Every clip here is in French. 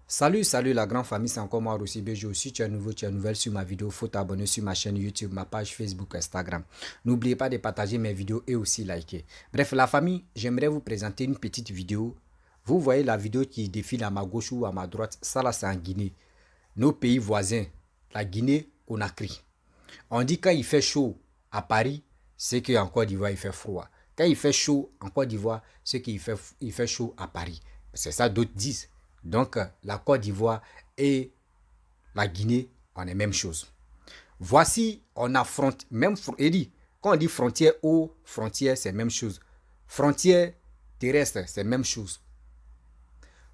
Salut la grande famille, c'est encore moi aussi BG aussi, tu es nouveau, tu es nouvelle sur ma vidéo, faut t'abonner sur ma chaîne YouTube, ma page Facebook, Instagram. N'oubliez pas de partager mes vidéos et aussi liker. Bref, la famille, j'aimerais vous présenter une petite vidéo. Vous voyez la vidéo qui défile à ma gauche ou à ma droite, ça là c'est en Guinée. Nos pays voisins, la Guinée, Conakry. On dit quand il fait chaud à Paris, c'est qu'en Côte d'Ivoire il fait froid. Quand il fait chaud en Côte d'Ivoire, c'est qu'il fait chaud à Paris. C'est ça d'autres disent. Donc la Côte d'Ivoire et la Guinée, on est même chose. Voici, on affronte, même, Eddie, quand on dit frontière eau, frontière, c'est même chose. Frontière terrestre, c'est même chose.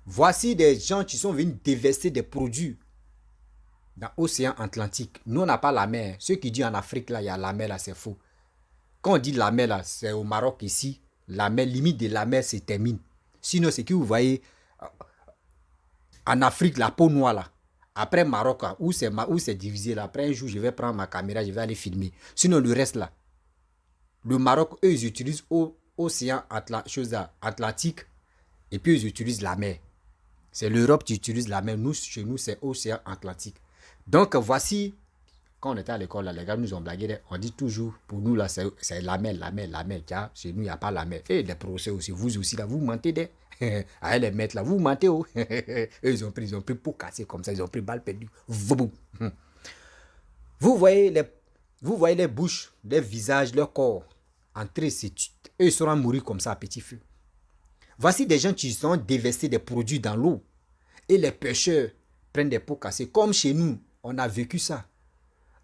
Voici des gens qui sont venus déverser des produits dans l'océan Atlantique. Nous, on n'a pas la mer. Ceux qui disent en Afrique, là, il y a la mer, là, c'est faux. Quand on dit la mer, là, c'est au Maroc ici. La mer, limite de la mer, c'est termine. Sinon, c'est que vous voyez, en Afrique, la peau noire, là. Après Maroc, où c'est divisé, là. Après un jour, je vais prendre ma caméra, je vais aller filmer. Sinon, le reste, là. Le Maroc, eux, ils utilisent l'océan Atlantique. Et puis, ils utilisent la mer. C'est l'Europe qui utilise la mer. Nous, chez nous, c'est océan Atlantique. Donc, voici, quand on était à l'école, les gars nous ont blagué. On dit toujours, pour nous, là, c'est la mer, la mer, la mer. Car chez nous, il n'y a pas la mer. Et les procès aussi, vous aussi, là, vous mentez des. À les mettre là, vous mentez. Oh. Eux, ils ont pris pour casser comme ça. Ils ont pris balle perdue. Vous voyez les bouches, les visages, leur corps entrer, eux, ils seront mourir comme ça à petit feu. Voici des gens qui sont déversés des produits dans l'eau. Et les pêcheurs prennent des pots cassés. Comme chez nous, on a vécu ça.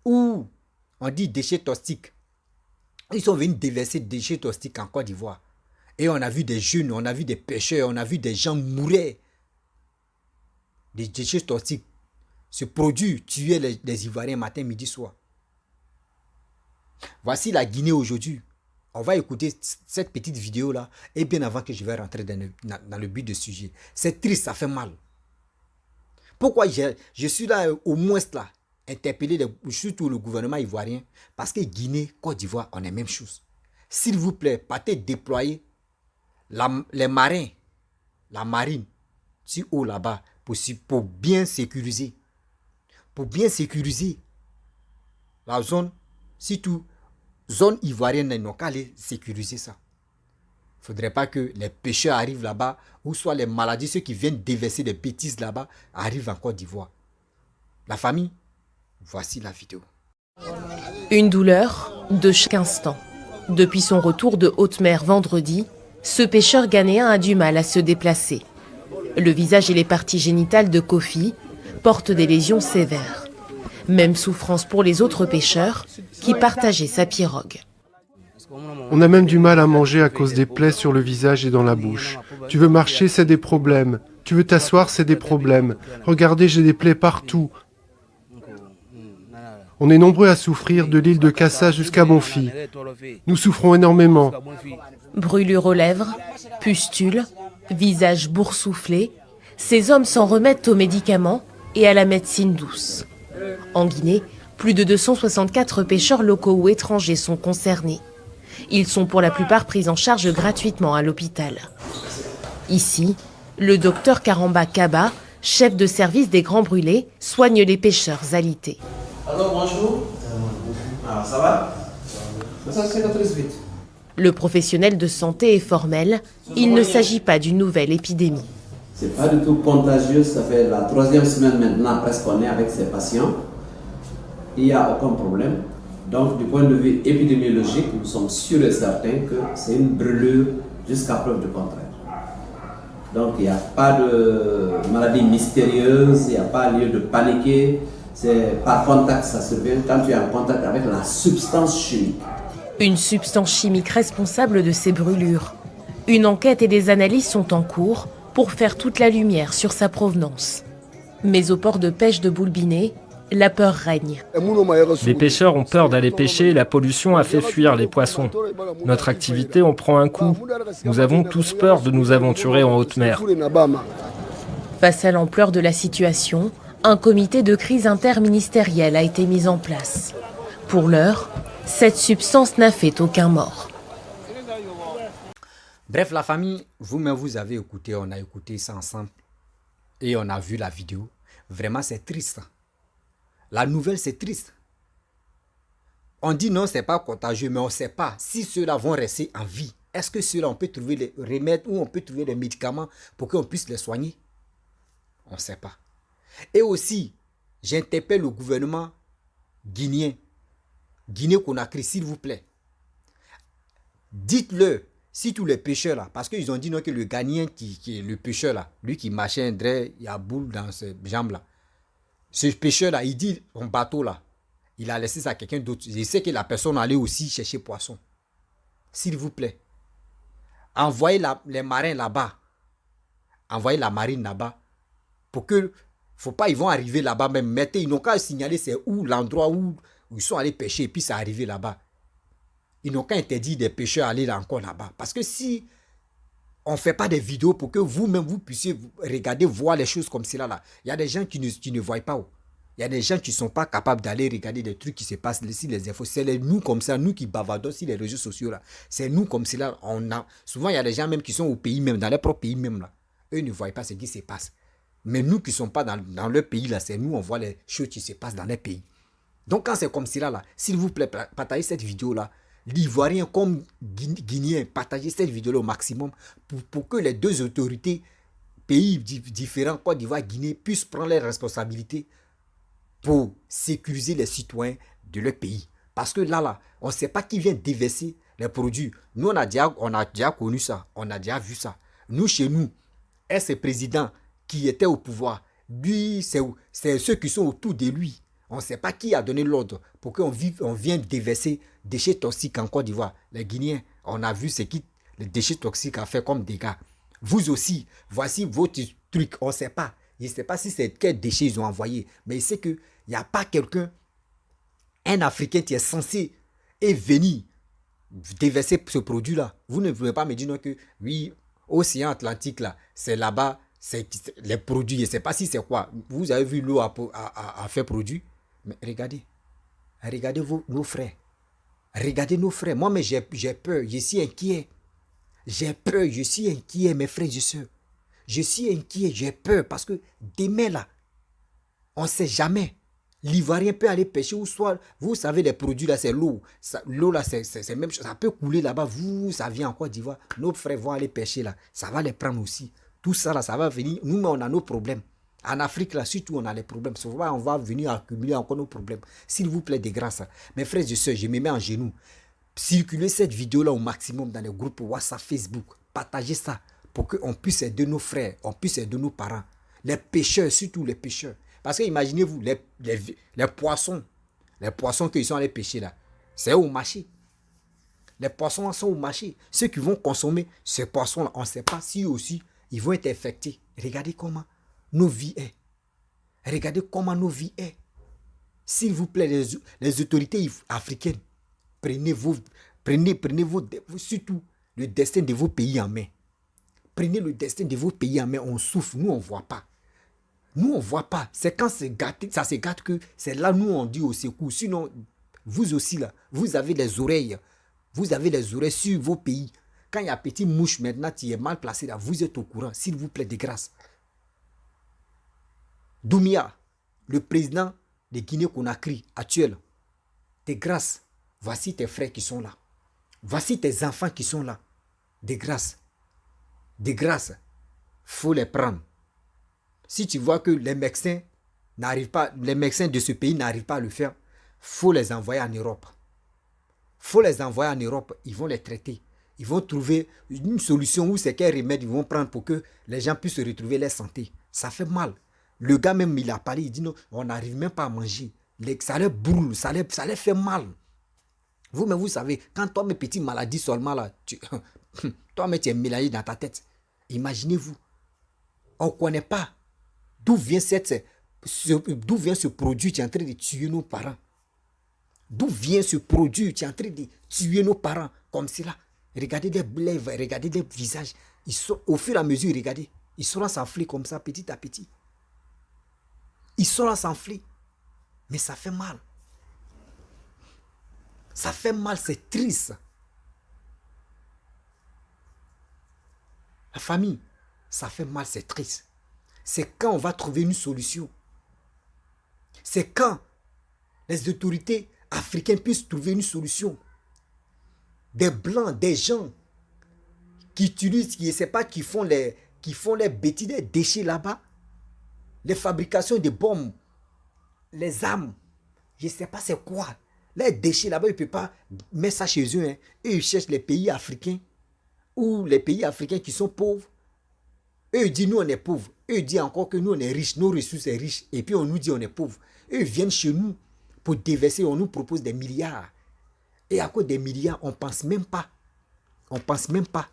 Ou on dit déchets toxiques. Ils sont venus déverser des déchets toxiques en Côte d'Ivoire. Et on a vu des jeunes, on a vu des pêcheurs, on a vu des gens mourir. Des déchets toxiques. Ce produit tuait les Ivoiriens matin, midi, soir. Voici la Guinée aujourd'hui. On va écouter cette petite vidéo-là. Et bien avant que je vais rentrer dans le but du sujet. C'est triste, ça fait mal. Pourquoi je suis là, au moins là, interpellé surtout le gouvernement ivoirien? Parce que Guinée, Côte d'Ivoire, on est même chose. S'il vous plaît, partez déployer les marins, la marine, si haut là-bas, pour bien sécuriser. Pour bien sécuriser la zone, surtout zone ivoirienne, n'ont qu'à aller sécuriser ça. Il ne faudrait pas que les pêcheurs arrivent là-bas, ou soit les maladies, ceux qui viennent déverser des bêtises là-bas, arrivent en Côte d'Ivoire. La famille, voici la vidéo. Une douleur de chaque instant. Depuis son retour de haute mer vendredi, ce pêcheur ghanéen a du mal à se déplacer. Le visage et les parties génitales de Kofi portent des lésions sévères. Même souffrance pour les autres pêcheurs qui partageaient sa pirogue. On a même du mal à manger à cause des plaies sur le visage et dans la bouche. Tu veux marcher, c'est des problèmes. Tu veux t'asseoir, c'est des problèmes. Regardez, j'ai des plaies partout. On est nombreux à souffrir de l'île de Kassa jusqu'à Bonfi. Nous souffrons énormément. Brûlures aux lèvres, pustules, visage boursouflé, ces hommes s'en remettent aux médicaments et à la médecine douce. En Guinée, plus de 264 pêcheurs locaux ou étrangers sont concernés. Ils sont pour la plupart pris en charge gratuitement à l'hôpital. Ici, le docteur Karamba Kaba, chef de service des Grands Brûlés, soigne les pêcheurs alités. Alors bonjour. Ça va? Ça cicatrise vite. Le professionnel de santé est formel. Il ne s'agit pas d'une nouvelle épidémie. C'est pas du tout contagieux. Ça fait la 3e semaine maintenant presque qu'on est avec ces patients. Il n'y a aucun problème. Donc du point de vue épidémiologique, nous sommes sûrs et certains que c'est une brûlure jusqu'à preuve du contraire. Donc il n'y a pas de maladie mystérieuse, il n'y a pas lieu de paniquer. C'est par contact, ça se vient quand tu es en contact avec la substance chimique. Une substance chimique responsable de ces brûlures. Une enquête et des analyses sont en cours pour faire toute la lumière sur sa provenance. Mais au port de pêche de Boulbiné, la peur règne. Les pêcheurs ont peur d'aller pêcher, la pollution a fait fuir les poissons. Notre activité en prend un coup. Nous avons tous peur de nous aventurer en haute mer. Face à l'ampleur de la situation, un comité de crise interministériel a été mis en place. Pour l'heure, cette substance n'a fait aucun mort. Bref, la famille, vous-même, vous avez écouté, on a écouté ça ensemble. et on a vu la vidéo. Vraiment, c'est triste. La nouvelle, c'est triste. On dit non, c'est pas contagieux, mais on ne sait pas si ceux-là vont rester en vie. Est-ce que ceux-là, on peut trouver les remèdes ou on peut trouver les médicaments pour qu'on puisse les soigner? On ne sait pas. Et aussi, j'interpelle le gouvernement guinéen, Guinée-Conakry, s'il vous plaît. Dites-le, si tous les pêcheurs là, parce qu'ils ont dit non que le Ghanéen qui est le pêcheur là, lui qui marchait un dray, il y a boule dans ses jambes là. Ce pêcheur là, il dit son bateau là, il a laissé ça à quelqu'un d'autre. Je sais que la personne allait aussi chercher poisson. S'il vous plaît, envoyez les marins là-bas. Envoyez la marine là-bas. Pour que, faut pas, ils vont arriver là-bas même. Mettez, ils n'ont qu'à signaler c'est où l'endroit où ils sont allés pêcher et puis c'est arrivé là-bas. Ils n'ont qu'à interdire des pêcheurs d'aller là encore là-bas. Parce que si on ne fait pas des vidéos pour que vous-même vous puissiez regarder, voir les choses comme cela là, il y a des gens qui ne voient pas. Il y a des gens qui ne sont pas capables d'aller regarder des trucs qui se passent ici, les infos. C'est nous comme ça, nous qui bavardons sur les réseaux sociaux là. C'est nous comme cela. Souvent, il y a des gens même qui sont au pays même, dans leur propre pays même là. Eux ne voient pas ce qui se passe. Mais nous qui ne sommes pas dans leur pays là, c'est nous, on voit les choses qui se passent dans les pays. Donc quand c'est comme cela là, s'il vous plaît, partagez cette vidéo là. L'Ivoirien comme Guinéen, partagez cette vidéo là au maximum pour que les deux autorités, pays différents, Côte d'Ivoire, Guinée, puissent prendre leurs responsabilités pour sécuriser les citoyens de leur pays. Parce que là, on ne sait pas qui vient déverser les produits. Nous, on a déjà connu ça. On a déjà vu ça. Nous, chez nous, ce président qui était au pouvoir, lui, c'est ceux qui sont autour de lui. On ne sait pas qui a donné l'ordre pour qu'on vienne déverser des déchets toxiques en Côte d'Ivoire. Les Guinéens, on a vu ce qui les déchets toxiques a fait comme dégâts. Vous aussi, voici votre truc. On ne sait pas. Je ne sais pas si c'est quels déchets ils ont envoyé. Mais il sait qu'il n'y a pas quelqu'un, un Africain qui est censé venir déverser ce produit-là. Vous ne pouvez pas me dire non que oui, océan Atlantique, là, c'est là-bas, c'est les produits. Je ne sais pas si c'est quoi. Vous avez vu l'eau à faire produit. Mais regardez. Regardez nos frères. Regardez nos frères. Moi, mais j'ai peur. Je suis inquiet. J'ai peur. Je suis inquiet, mes frères et soeurs. Je suis inquiet, j'ai peur parce que demain là, on ne sait jamais. L'Ivoirien peut aller pêcher ou soit, vous savez, les produits là, c'est l'eau. L'eau là, c'est même chose. Ça peut couler là-bas. Vous, ça vient en Côte d'Ivoire. Nos frères vont aller pêcher là. Ça va les prendre aussi. Tout ça là, ça va venir. Nous, on a nos problèmes. En Afrique là, surtout, on a les problèmes. Souvent, on va venir accumuler encore nos problèmes. S'il vous plaît, de grâce. Mes frères et soeurs, je me mets en genoux. Circulez cette vidéo là au maximum dans les groupes WhatsApp, Facebook. Partagez ça. Pour qu'on puisse aider nos frères, on puisse aider nos parents. Les pêcheurs, surtout les pêcheurs. Parce que imaginez-vous, les poissons qu'ils sont allés pêcher là, c'est au marché. Les poissons sont au marché. Ceux qui vont consommer ces poissons-là, on ne sait pas si aussi ils vont être infectés. Regardez comment nos vies est. Regardez comment nos vies est. S'il vous plaît, les autorités africaines, prenez surtout le destin de vos pays en main. Prenez le destin de vos pays en main. On souffre. Nous, on ne voit pas. Nous, on ne voit pas. C'est quand ça se gâte que c'est là nous, on dit au secours. Sinon, vous aussi, là, vous avez les oreilles. Vous avez les oreilles sur vos pays. Quand il y a petite mouche maintenant, tu es mal placé là. Vous êtes au courant. S'il vous plaît, de grâce. Doumbia, le président de Guinée-Conakry actuel, de grâce, voici tes frères qui sont là. Voici tes enfants qui sont là. De grâce. De grâce, faut les prendre. Si tu vois que les médecins de ce pays n'arrivent pas à le faire, faut les envoyer en Europe. Faut les envoyer en Europe, ils vont les traiter. Ils vont trouver une solution ou c'est quel remède ils vont prendre pour que les gens puissent retrouver leur santé. Ça fait mal. Le gars même, il a parlé, il dit non, on n'arrive même pas à manger. Ça les brûle, ça les fait mal. Vous-même, vous savez, quand toi, mes petites maladies seulement là, toi-même, tu es mélangé dans ta tête. Imaginez-vous, on ne connaît pas d'où vient ce produit qui est en train de tuer nos parents. D'où vient ce produit qui est en train de tuer nos parents comme cela. Regardez des lèvres, regardez des visages. Au fur et à mesure, regardez, ils sont là s'enfler comme ça, petit à petit. Ils sont là s'enfler. Mais ça fait mal. Ça fait mal, c'est triste. La famille, ça fait mal, c'est triste. C'est quand on va trouver une solution. C'est quand les autorités africaines puissent trouver une solution. Des blancs, des gens qui utilisent, qui ne sais pas, qui font les bêtises, des déchets là-bas, les fabrications de bombes, les armes, je ne sais pas c'est quoi. Les déchets là-bas, ils ne peuvent pas mettre ça chez eux. Hein. Eux, ils cherchent les pays africains ou les pays africains qui sont pauvres. Eux, ils disent nous, on est pauvres. Eux, ils disent encore que nous, on est riches. Nos ressources sont riches. Et puis, on nous dit on est pauvres. Eux, ils viennent chez nous pour déverser. On nous propose des milliards. Et à cause des milliards, on ne pense même pas. On ne pense même pas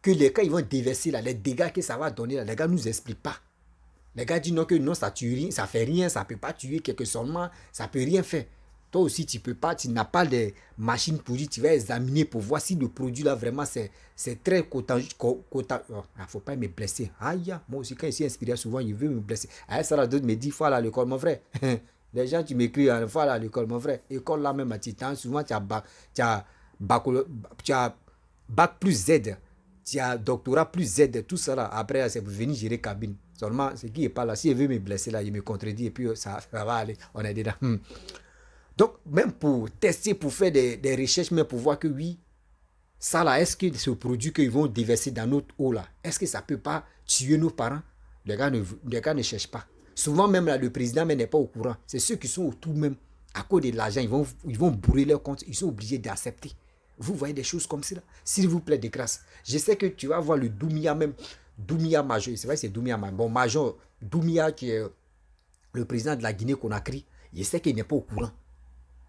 que les cas, ils vont déverser là, les dégâts que ça va donner là, les gars ne nous expliquent pas. Les gars disent non, que non, ça tue rien, ça fait rien, ça ne peut pas tuer quelque seulement, ça ne peut rien faire. Toi aussi, tu peux pas, tu n'as pas de machine pour dire, tu vas examiner pour voir si le produit là vraiment c'est très coton. Il ne faut pas me blesser. Aïe, moi aussi, quand je suis inspiré, souvent, il veut me blesser. Ah, ça là, d'autres me disent, il faut aller à l'école, mon frère. Les gens, tu m'écris, il faut aller à l'école, mon frère. École là même, souvent, tu as bac plus Z. Tu as doctorat plus Z, tout ça là. Après, c'est pour venir gérer cabine. Seulement, ce qui n'est pas là, s'il veut me blesser là, il me contredit et puis ça va aller. On est dedans. Donc, même pour tester, pour faire des recherches, mais pour voir que oui, ça là, est-ce que ce produit qu'ils vont déverser dans notre eau là, est-ce que ça ne peut pas tuer nos parents? Les gars ne cherchent pas. Souvent même là, le président n'est pas au courant. C'est ceux qui sont autour même. À cause de l'argent, ils vont bourrer leur compte. Ils sont obligés d'accepter. Vous voyez des choses comme ça. S'il vous plaît, de grâce. Je sais que tu vas voir le Doumbia même. Doumbia Major. C'est vrai que c'est Doumbia Major. Bon, Major Doumbia qui est le président de la Guinée-Conakry. Je sais qu'il n'est pas au courant.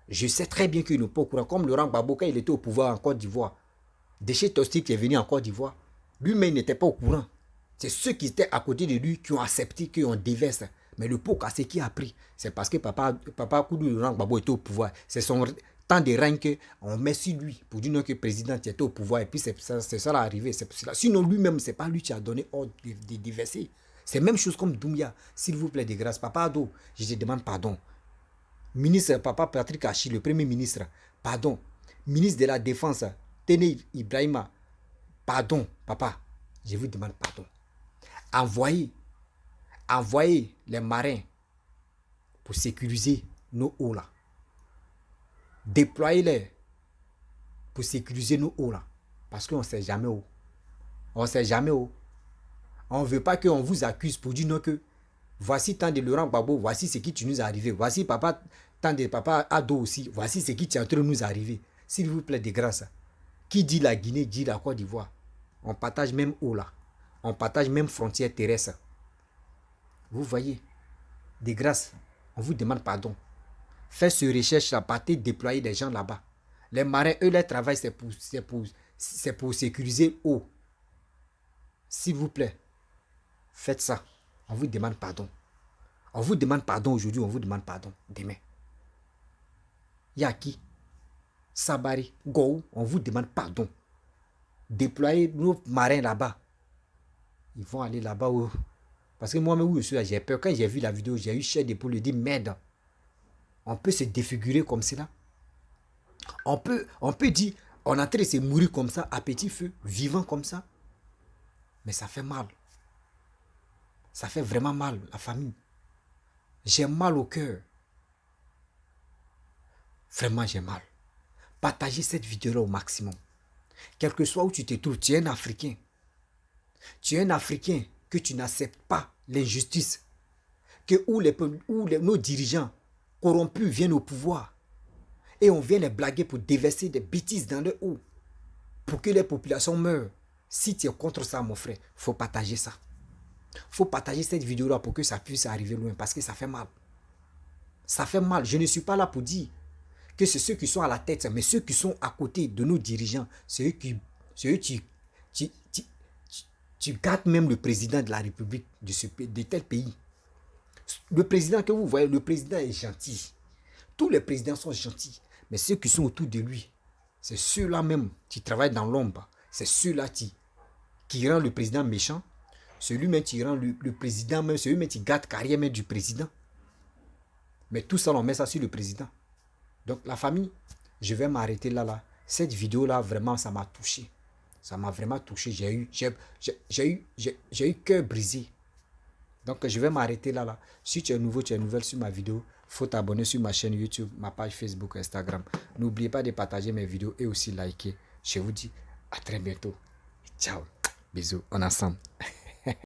Je sais très bien qu'il n'est pas au courant. Comme Laurent Gbagbo, quand il était au pouvoir en Côte d'Ivoire. Déchet Tostique qui est venu en Côte d'Ivoire. Lui-même, il n'était pas au courant. C'est ceux qui étaient à côté de lui qui ont accepté, qui ont déversé. Mais le pot cassé qui a pris, c'est parce que papa Koudou Laurent Gbagbo était au pouvoir. C'est son temps de règne qu'on met sur lui pour dire que le président était au pouvoir. Et puis c'est ça l'arrivée. Sinon lui-même, ce n'est pas lui qui a donné ordre de déverser. C'est la même chose comme Doumbia. S'il vous plaît, de grâce, papa Ado, je te demande pardon. Ministre papa Patrick Achi, le premier ministre, pardon. Ministre de la Défense, Téné Ibrahima, pardon, papa, je vous demande pardon. Envoyez les marins pour sécuriser nos eaux là. Déployez-les pour sécuriser nos eaux là. Parce qu'on ne sait jamais où. On ne sait jamais où. On ne veut pas qu'on vous accuse pour dire non que voici tant de Laurent Gbagbo, voici ce qui nous est arrivé. Voici papa, tant de papa Ado aussi, voici ce qui est en train de nous arriver. S'il vous plaît, de grâce. Qui dit la Guinée, dit la Côte d'Ivoire. On partage même eau là. On partage même frontière terrestre. Vous voyez, de grâce, on vous demande pardon. Faites ce recherche là, partez déployer des gens là-bas. Les marins, eux, leur travail, c'est pour sécuriser l'eau. S'il vous plaît, faites ça. On vous demande pardon. On vous demande pardon aujourd'hui, on vous demande pardon demain. Yaki, Sabari, Gou, on vous demande pardon. Déployez nos marins là-bas. Ils vont aller là-bas où... Parce que moi-même, où je suis là, j'ai peur. Quand j'ai vu la vidéo, j'ai eu chair d'épaule, dire merde. On peut se défigurer comme cela. On peut dire, on est en train de se mourir comme ça, à petit feu, vivant comme ça. Mais ça fait mal. Ça fait vraiment mal, la famille. J'ai mal au cœur. Vraiment, j'ai mal. Partagez cette vidéo-là au maximum. Quel que soit où tu te trouves, tu es un Africain. Tu es un Africain que tu n'acceptes pas l'injustice. Que nos dirigeants corrompus viennent au pouvoir. Et on vient les blaguer pour déverser des bêtises dans leur eau. Pour que les populations meurent. Si tu es contre ça, mon frère, il faut partager ça. Il faut partager cette vidéo-là pour que ça puisse arriver loin. Parce que ça fait mal. Ça fait mal. Je ne suis pas là pour dire que c'est ceux qui sont à la tête. Mais ceux qui sont à côté de nos dirigeants. C'est eux qui gâtent même le président de la République de tel pays. Le président que vous voyez, le président est gentil. Tous les présidents sont gentils. Mais ceux qui sont autour de lui, c'est ceux-là même qui travaillent dans l'ombre. C'est ceux-là qui rendent le président méchant. Celui-même qui rend le président même, celui-même qui gâte carrière même du président. Mais tout ça, on met ça sur le président. Donc la famille, je vais m'arrêter là. Cette vidéo-là, vraiment, ça m'a touché. Ça m'a vraiment touché. J'ai eu cœur brisé. Donc, je vais m'arrêter là. Si tu es nouveau, tu es nouvelle sur ma vidéo, il faut t'abonner sur ma chaîne YouTube, ma page Facebook, Instagram. N'oubliez pas de partager mes vidéos et aussi liker. Je vous dis à très bientôt. Ciao. Bisous. On est ensemble.